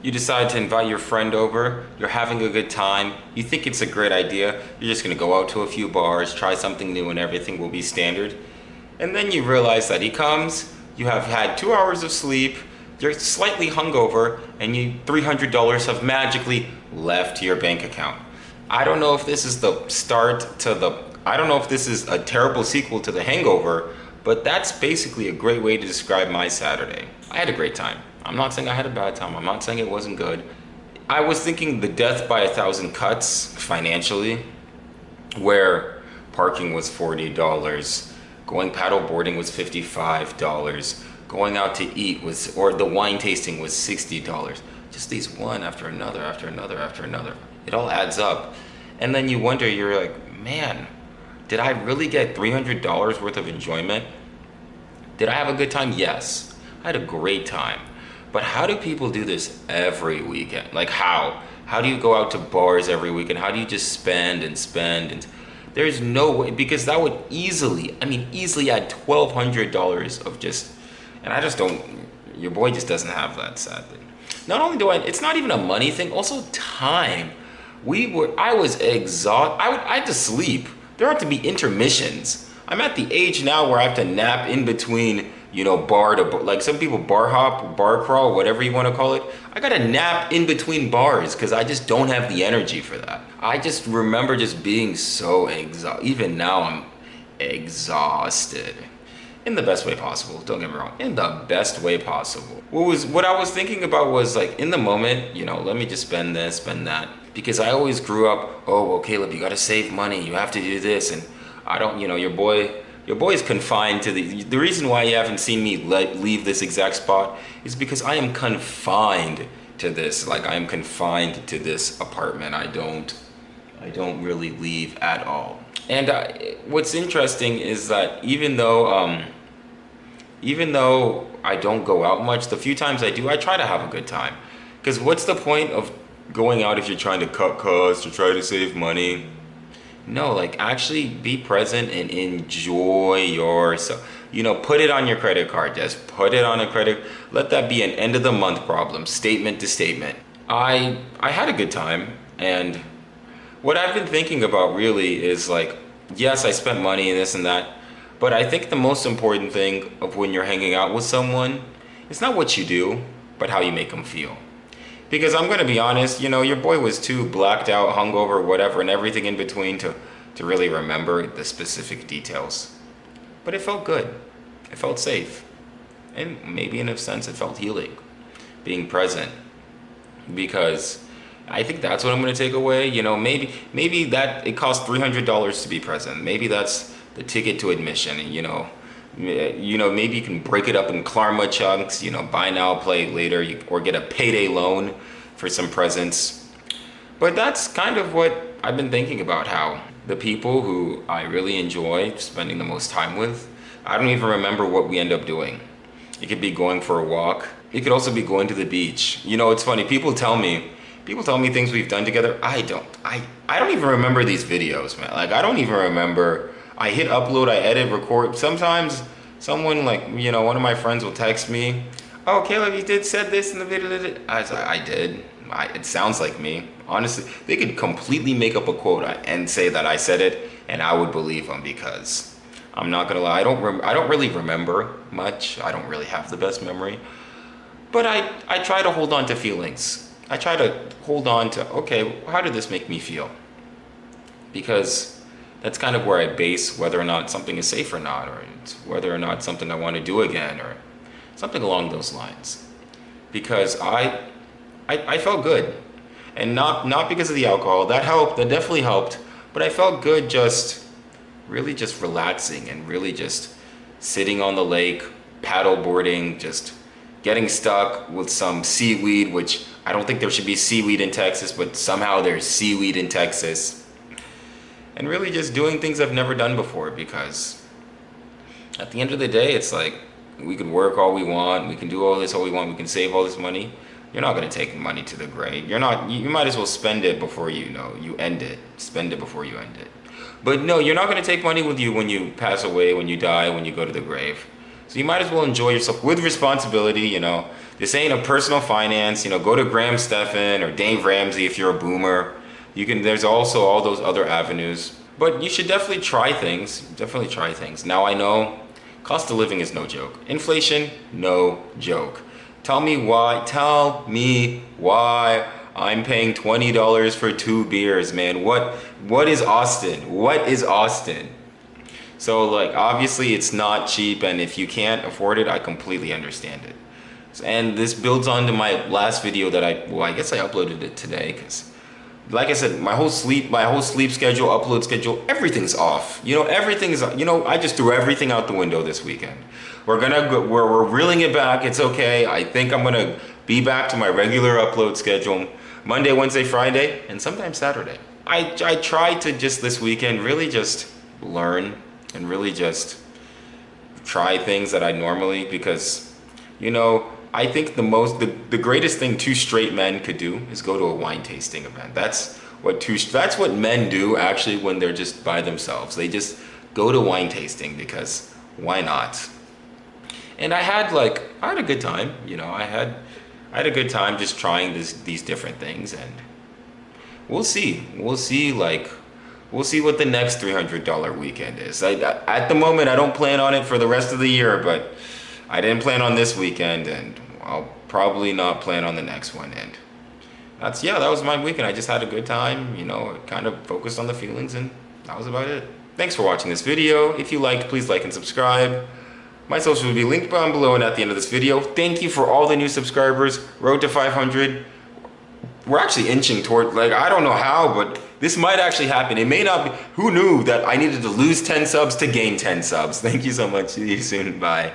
You decide to invite your friend over, you're having a good time, you think it's a great idea, you're just gonna go out to a few bars, try something new and everything will be standard. And then you realize that he comes, you have had 2 hours of sleep, you're slightly hungover, and you $300 have magically left your bank account. I don't know if this is the start to I don't know if this is a terrible sequel to The Hangover, but that's basically a great way to describe my Saturday. I had a great time. I'm not saying I had a bad time. I'm not saying it wasn't good. I was thinking the death by 1,000 cuts financially, where parking was $40, going paddle boarding was $55, going out to eat was, or the wine tasting was $60. Just these one after another, after another, after another. It all adds up. And then you wonder, you're like, man, did I really get $300 worth of enjoyment? Did I have a good time? Yes, I had a great time. But how do people do this every weekend? Like how? How do you go out to bars every weekend? How do you just spend and spend? And there's no way, because that would easily, easily add $1,200 of just, and I just don't, your boy just doesn't have that, sadly. Not only do it's not even a money thing, also time. I was exhausted. I had to sleep. There had to be intermissions. I'm at the age now where I have to nap in between, bar to bar. Like some people bar hop, bar crawl, whatever you want to call it. I got to nap in between bars because I just don't have the energy for that. I just remember just being so exhausted. Even now I'm exhausted. In the best way possible, don't get me wrong, in the best way possible. What I was thinking about was like, in the moment, let me just spend this, spend that. Because I always grew up, oh, well, Caleb, you gotta save money, you have to do this, and I don't, your boy's confined to the reason why you haven't seen me leave this exact spot is because I am confined to this. Like, I am confined to this apartment. I don't really leave at all. And what's interesting is that even though I don't go out much, the few times I do, I try to have a good time. Because what's the point of going out if you're trying to cut costs or try to save money? No, like actually be present and enjoy yourself. Put it on your credit card. Just put it on a credit. Let that be an end of the month problem, statement to statement. I had a good time, and what I've been thinking about really is like, yes, I spent money and this and that, but I think the most important thing of when you're hanging out with someone, it's not what you do, but how you make them feel. Because I'm gonna be honest, your boy was too blacked out, hungover, whatever, and everything in between to really remember the specific details. But it felt good. It felt safe. And maybe in a sense it felt healing, being present. Because I think that's what I'm gonna take away. Maybe that it costs $300 to be present. Maybe that's the ticket to admission. Maybe you can break it up in Klarma chunks. Buy now, play later, or get a payday loan for some presents. But that's kind of what I've been thinking about. How the people who I really enjoy spending the most time with, I don't even remember what we end up doing. It could be going for a walk. It could also be going to the beach. It's funny. People tell me things we've done together. I don't even remember these videos, man. Like, I don't even remember. I hit upload, I edit, record. Sometimes someone like, one of my friends will text me, oh, Caleb, you said this in the video. I did. It sounds like me. Honestly, they could completely make up a quote and say that I said it, and I would believe them, because I'm not gonna lie, I don't really remember much. I don't really have the best memory. But I try to hold on to feelings. I try to hold on to, okay, how did this make me feel? Because that's kind of where I base whether or not something is safe or not, or whether or not something I want to do again, or something along those lines. Because I felt good, and not because of the alcohol. That helped, that definitely helped, but I felt good just really just relaxing and really just sitting on the lake, paddle boarding, just getting stuck with some seaweed, which I don't think there should be seaweed in Texas, but somehow there's seaweed in Texas. And really just doing things I've never done before, because at the end of the day, it's like, we could work all we want, we can do all this all we want, we can save all this money. You're not gonna take money to the grave. You might as well spend it before you end it. Spend it before you end it. But no, you're not gonna take money with you when you pass away, when you die, when you go to the grave. So you might as well enjoy yourself with responsibility. This ain't a personal finance. You know, go to Graham Stephan or Dave Ramsey if you're a boomer. You can. There's also all those other avenues. But you should definitely try things. Definitely try things. Now I know cost of living is no joke. Inflation, no joke. Tell me why. Tell me why I'm paying $20 for 2 beers, man. What is Austin? What is Austin? So like obviously it's not cheap, and if you can't afford it, I completely understand it. And this builds on to my last video that I guess I uploaded it today, because like I said, my whole sleep schedule, upload schedule, everything's off. You know, everything's, you know, I just threw everything out the window this weekend. We're reeling it back. It's okay. I think I'm gonna be back to my regular upload schedule, Monday, Wednesday, Friday, and sometimes Saturday. I tried to just this weekend really just learn and really just try things that I normally, because, you know, I think the greatest thing 2 straight men could do is go to a wine tasting event. That's what men do actually when they're just by themselves. They just go to wine tasting because why not? And I had a good time, you know. I had a good time just trying these different things, and we'll see what the next $300 weekend is. At the moment, I don't plan on it for the rest of the year, but I didn't plan on this weekend, and I'll probably not plan on the next one. And that was my weekend. I just had a good time, you know, kind of focused on the feelings, and that was about it. Thanks for watching this video. If you liked, please like and subscribe. My socials will be linked down below and at the end of this video. Thank you for all the new subscribers. Road to 500. We're actually inching toward, I don't know how, but this might actually happen. It may not be. Who knew that I needed to lose 10 subs to gain 10 subs? Thank you so much. See you soon. Bye.